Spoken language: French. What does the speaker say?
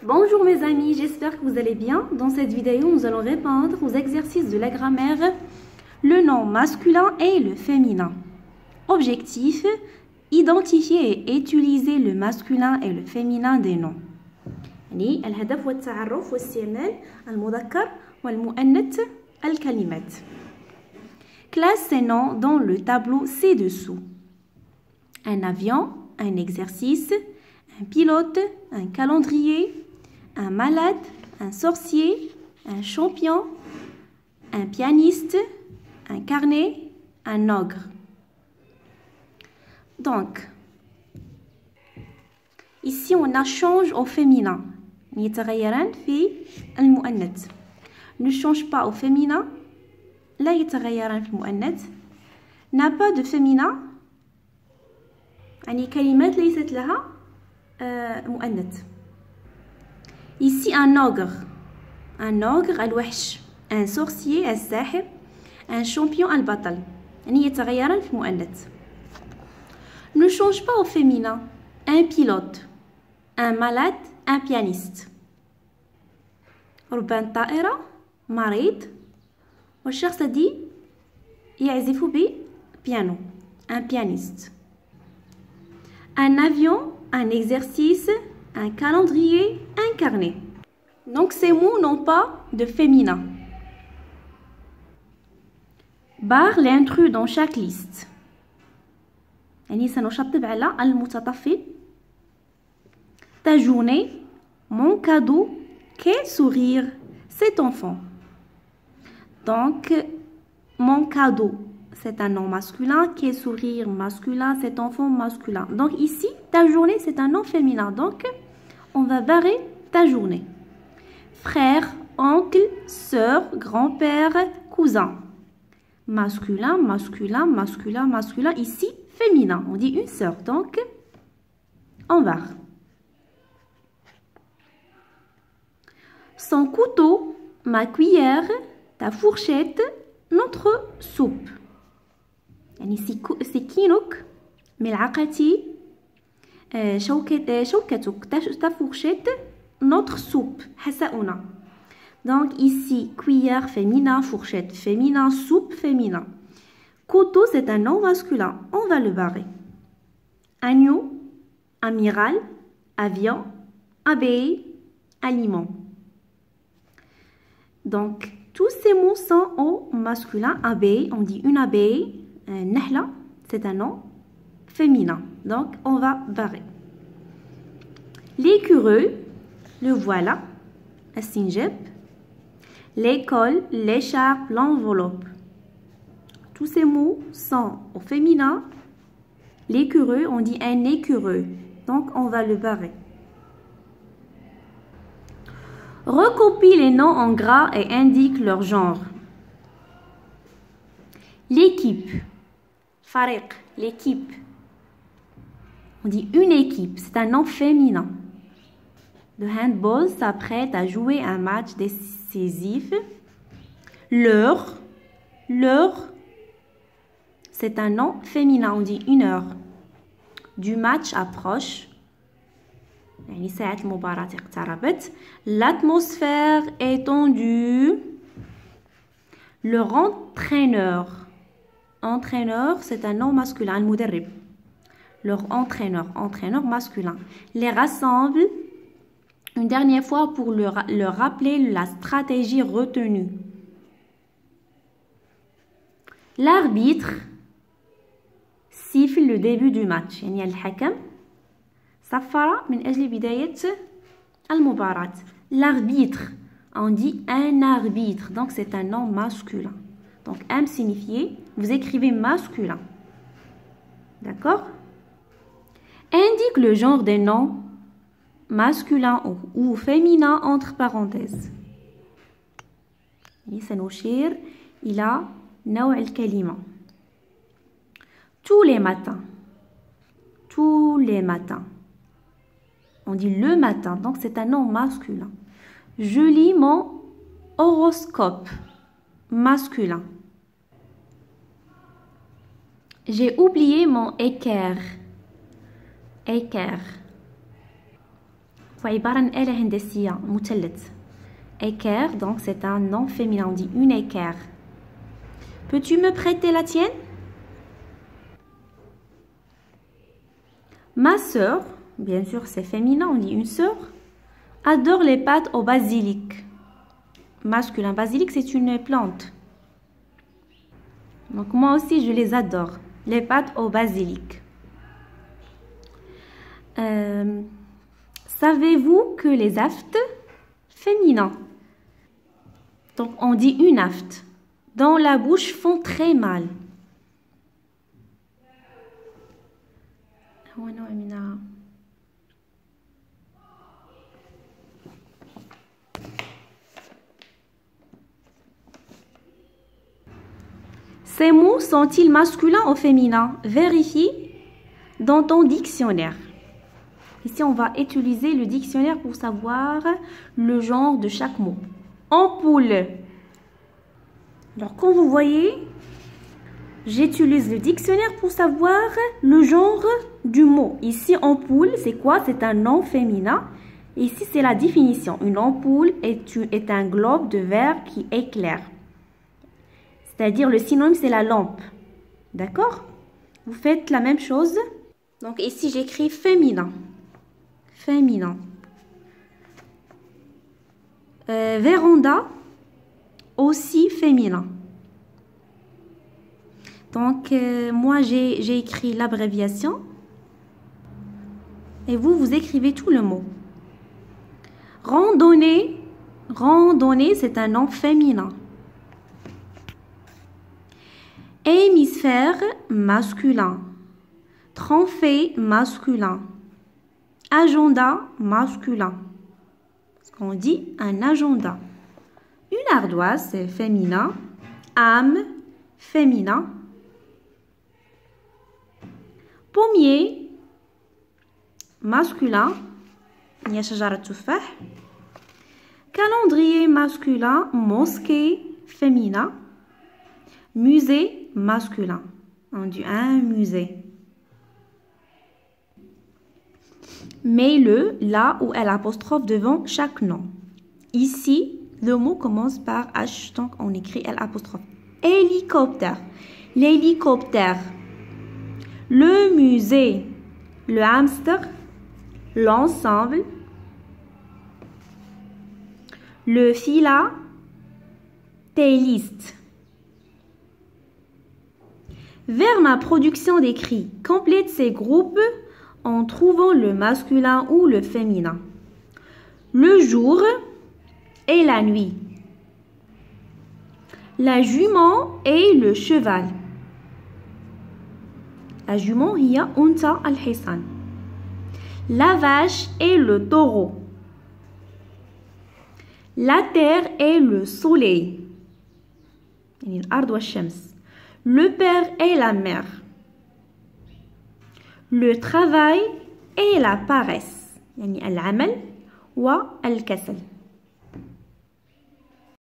Bonjour mes amis, j'espère que vous allez bien. Dans cette vidéo, nous allons répondre aux exercices de la grammaire, le nom masculin et le féminin. Objectif, identifier et utiliser le masculin et le féminin des noms. يعني الهدف والتعرف واستعمال المذكر والمؤنث الكلمات. Classe ces noms dans le tableau ci-dessous. Un avion, un exercice, un pilote, un calendrier, un malade, un sorcier, un champion, un pianiste, un carnet, un ogre. Donc, ici on a change au féminin. يتغيران في المؤنث. Ne change pas au féminin. لا يتغيران في المؤنث. N'a pas de féminin. يعني كلمات ليست لها مؤنث. Ici un ogre. Un ogre الوحش. Un sorcier الساحر. Un champion البطل. يعني يتغيران في المؤنث. Ne change pas au féminin. Un pilote. Un malade. Un pianiste. ربان طائرة. مريض. والشخص دي يعزف ببيانو. Un pianiste. Un avion, un exercice, un calendrier, un carnet. Donc ces mots n'ont pas de féminin. Barre l'intrus dans chaque liste. يعني سنشطب على المتطفل. Ta journée, mon cadeau, quel sourire, cet enfant. Donc, mon cadeau, c'est un nom masculin. Quel sourire masculin, cet enfant masculin. Donc ici, ta journée, c'est un nom féminin. Donc, on va barrer ta journée. Frère, oncle, sœur, grand-père, cousin. Masculin, masculin, masculin, masculin. Ici, féminin. On dit une sœur. Donc, on barre. Son couteau, ma cuillère, ta fourchette, notre soupe. يعني سكينك ملعقتي شوكتك ta fourchette notre soupe حساؤنا. Donc ici cuillère féminin, fourchette féminin, soupe féminin. Couteau c'est un nom masculin, on va le barrer. Agneau, amiral, avion, abeille, aliment. Donc tous ces mots sont au masculin. Abeille, on dit une abeille. Nahla, c'est un nom féminin. Donc, on va barrer. L'écureuil, le voilà. Assinjeb. L'école, l'écharpe, l'enveloppe. Tous ces mots sont au féminin. L'écureuil, on dit un écureuil. Donc, on va le barrer. Recopie les noms en gras et indique leur genre. L'équipe. Fariq, l'équipe. On dit une équipe, c'est un nom féminin. Le handball s'apprête à jouer un match décisif. L'heure, c'est un nom féminin, on dit une heure. Du match approche. L'atmosphère est tendue. Leur entraîneur. Entraîneur, c'est un nom masculin. المدرب. Leur entraîneur masculin. Les rassemble une dernière fois pour leur rappeler la stratégie retenue. L'arbitre siffle le début du match. يعني الحكم صفر من أجل بداية المباراة. L'arbitre, on dit un arbitre, donc c'est un nom masculin. Donc, am signifié, vous écrivez masculin. D'accord? Indique le genre des noms masculin ou féminin entre parenthèses. سنشير إلى نوع الكلمة. Tous les matins. Tous les matins. On dit le matin, donc c'est un nom masculin. Je lis mon horoscope. Masculin. J'ai oublié mon équerre. Équerre. وعبارة عن آلة هندسية مثلث. Équerre, donc c'est un nom féminin, on dit une équerre. Peux-tu me prêter la tienne? Ma sœur, bien sûr c'est féminin, on dit une sœur, adore les pâtes au basilic. Masculin, basilic c'est une plante. Donc moi aussi je les adore, les pâtes au basilic. Savez-vous que les aftes féminins, donc on dit une afte, dans la bouche font très mal. Ces mots sont-ils masculins ou féminins? Vérifie dans ton dictionnaire. Ici, on va utiliser le dictionnaire pour savoir le genre de chaque mot. Ampoule. Alors, comme vous voyez, j'utilise le dictionnaire pour savoir le genre du mot. Ici, ampoule, c'est quoi? C'est un nom féminin. Ici, c'est la définition. Une ampoule est un globe de verre qui éclaire. C'est-à-dire, le synonyme, c'est la lampe. D'accord? Vous faites la même chose. Donc, ici, j'écris féminin. Féminin. Véranda, aussi féminin. Donc, moi, j'ai écrit l'abréviation. Et vous écrivez tout le mot. Randonnée. Randonnée, c'est un nom féminin. Hémisphère, masculin. Trophée, masculin. Agenda, masculin. Parce qu'on dit un agenda. Une ardoise, c'est féminin. Âme, féminin. Pommier, masculin. Il y a شجرة تفاح. Calendrier masculin. Mosquée, féminin. Musée, masculin. On dit un musée. Mets-le là où est l'apostrophe devant chaque nom. Ici, le mot commence par H, donc on écrit l'apostrophe. Hélicoptère. L'hélicoptère. Le musée. Le hamster. L'ensemble. Le fila. Playlist. Vers ma production d'écrit, complète ces groupes en trouvant le masculin ou le féminin. Le jour et la nuit. La jument et le cheval. La jument هي أنثى الحصان. La vache et le taureau. La terre et le soleil. يعني الأرض والشمس. Le père et la mère. Le travail et la paresse. يعني العمل والكسل.